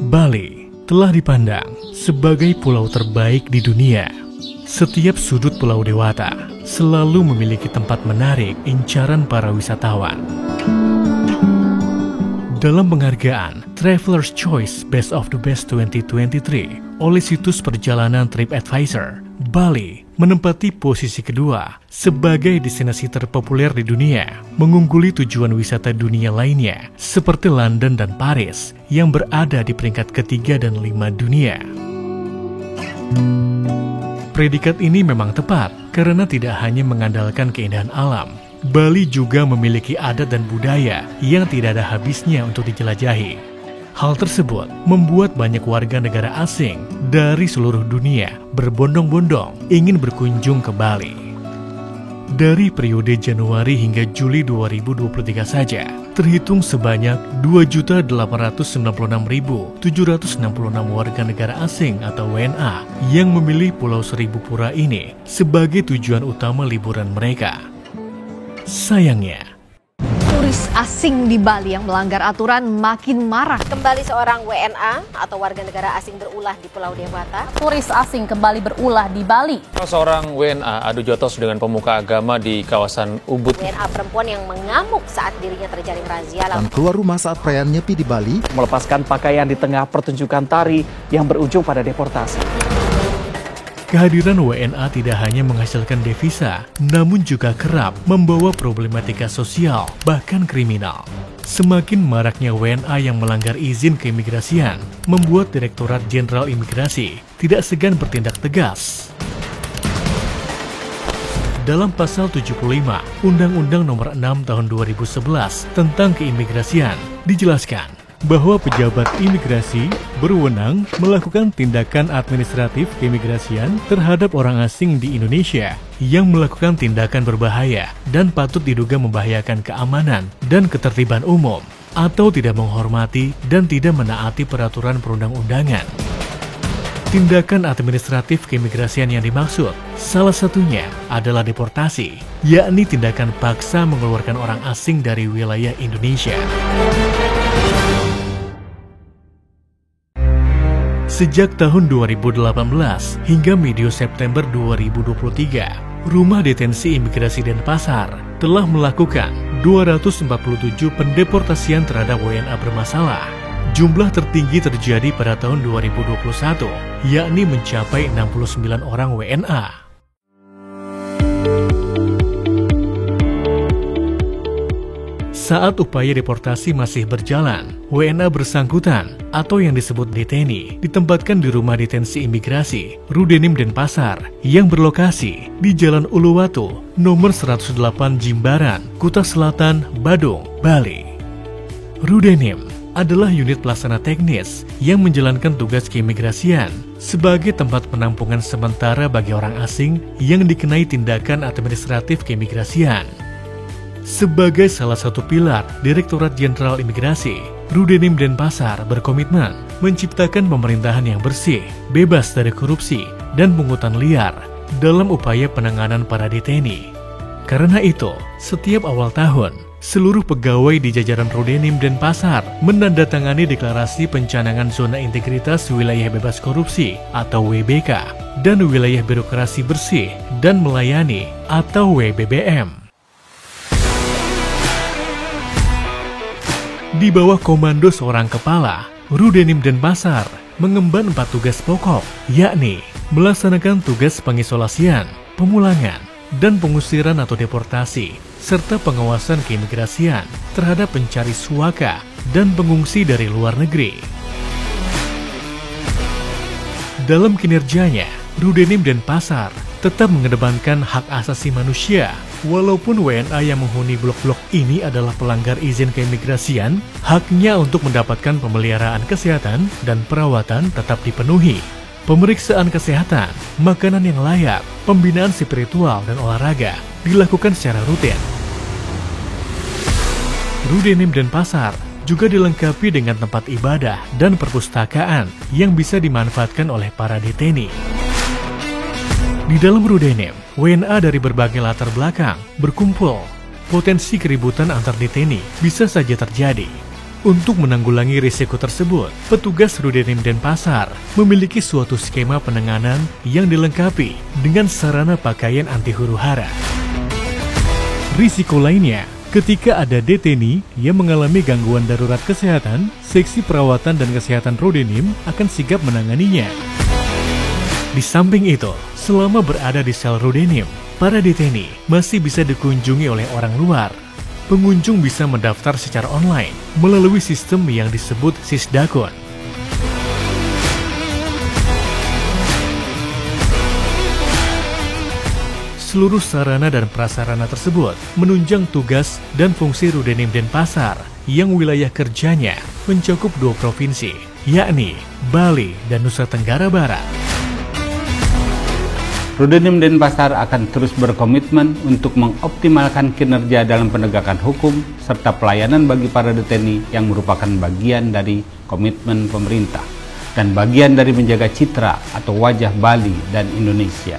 Bali telah dipandang sebagai pulau terbaik di dunia. Setiap sudut Pulau Dewata selalu memiliki tempat menarik incaran para wisatawan. Dalam penghargaan Traveler's Choice Best of the Best 2023 oleh situs perjalanan TripAdvisor, Bali menempati posisi kedua sebagai destinasi terpopuler di dunia, mengungguli tujuan wisata dunia lainnya seperti London dan Paris yang berada di peringkat ketiga dan 5 dunia. Predikat ini memang tepat karena tidak hanya mengandalkan keindahan alam, Bali juga memiliki adat dan budaya yang tidak ada habisnya untuk dijelajahi. Hal tersebut membuat banyak warga negara asing dari seluruh dunia berbondong-bondong ingin berkunjung ke Bali. Dari periode Januari hingga Juli 2023 saja, terhitung sebanyak 2.896.766 warga negara asing atau WNA yang memilih Pulau Seribu Pura ini sebagai tujuan utama liburan mereka. Sayangnya, turis asing di Bali yang melanggar aturan makin marah. Kembali seorang WNA atau warga negara asing berulah di Pulau Dewata. Turis asing kembali berulah di Bali. Seorang WNA adu jotos dengan pemuka agama di kawasan Ubud. WNA perempuan yang mengamuk saat dirinya terjaring razia. Dan keluar rumah saat perayaan Nyepi di Bali. Melepaskan pakaian di tengah pertunjukan tari yang berujung pada deportasi. Kehadiran WNA tidak hanya menghasilkan devisa, namun juga kerap membawa problematika sosial, bahkan kriminal. Semakin maraknya WNA yang melanggar izin keimigrasian, membuat Direktorat Jenderal Imigrasi tidak segan bertindak tegas. Dalam pasal 75 Undang-Undang Nomor 6 Tahun 2011 tentang keimigrasian, dijelaskan bahwa pejabat imigrasi berwenang melakukan tindakan administratif keimigrasian terhadap orang asing di Indonesia yang melakukan tindakan berbahaya dan patut diduga membahayakan keamanan dan ketertiban umum atau tidak menghormati dan tidak menaati peraturan perundang-undangan. Tindakan administratif keimigrasian yang dimaksud salah satunya adalah deportasi, yakni tindakan paksa mengeluarkan orang asing dari wilayah Indonesia. Sejak tahun 2018 hingga medio September 2023, Rumah Detensi Imigrasi Denpasar telah melakukan 247 pendeportasian terhadap WNA bermasalah. Jumlah tertinggi terjadi pada tahun 2021, yakni mencapai 69 orang WNA. Saat upaya deportasi masih berjalan, WNA bersangkutan atau yang disebut deteni ditempatkan di Rumah Detensi Imigrasi Rudenim Denpasar yang berlokasi di Jalan Uluwatu nomor 108 Jimbaran, Kuta Selatan, Badung, Bali. Rudenim adalah unit pelaksana teknis yang menjalankan tugas keimigrasian sebagai tempat penampungan sementara bagi orang asing yang dikenai tindakan administratif keimigrasian. Sebagai salah satu pilar Direktorat Jenderal Imigrasi, Rudenim Denpasar berkomitmen menciptakan pemerintahan yang bersih, bebas dari korupsi, dan pungutan liar dalam upaya penanganan para deteni. Karena itu, setiap awal tahun, seluruh pegawai di jajaran Rudenim Denpasar menandatangani deklarasi pencanangan zona integritas wilayah bebas korupsi atau WBK dan wilayah birokrasi bersih dan melayani atau WBBM. Di bawah komando seorang kepala, Rudenim Denpasar mengemban 4 tugas pokok, yakni melaksanakan tugas pengisolasian, pemulangan, dan pengusiran atau deportasi, serta pengawasan keimigrasian terhadap pencari suaka dan pengungsi dari luar negeri. Dalam kinerjanya, Rudenim Denpasar tetap mengedepankan hak asasi manusia. Walaupun WNA yang menghuni blok-blok ini adalah pelanggar izin keimigrasian, haknya untuk mendapatkan pemeliharaan kesehatan dan perawatan tetap dipenuhi. Pemeriksaan kesehatan, makanan yang layak, pembinaan spiritual dan olahraga dilakukan secara rutin. Rudenim Denpasar juga dilengkapi dengan tempat ibadah dan perpustakaan yang bisa dimanfaatkan oleh para deteni. Di dalam Rudenim, WNA dari berbagai latar belakang berkumpul. Potensi keributan antar deteni bisa saja terjadi. Untuk menanggulangi risiko tersebut, petugas Rudenim Denpasar memiliki suatu skema penanganan yang dilengkapi dengan sarana pakaian anti huru-hara. Risiko lainnya, ketika ada deteni yang mengalami gangguan darurat kesehatan, Seksi Perawatan dan Kesehatan Rudenim akan sigap menanganinya. Di samping itu, selama berada di sel Rudenim, para deteni masih bisa dikunjungi oleh orang luar. Pengunjung bisa mendaftar secara online melalui sistem yang disebut Sisdakun. Seluruh sarana dan prasarana tersebut menunjang tugas dan fungsi Rudenim Denpasar yang wilayah kerjanya mencakup 2 provinsi, yakni Bali dan Nusa Tenggara Barat. Rudenim Denpasar akan terus berkomitmen untuk mengoptimalkan kinerja dalam penegakan hukum serta pelayanan bagi para deteni yang merupakan bagian dari komitmen pemerintah dan bagian dari menjaga citra atau wajah Bali dan Indonesia.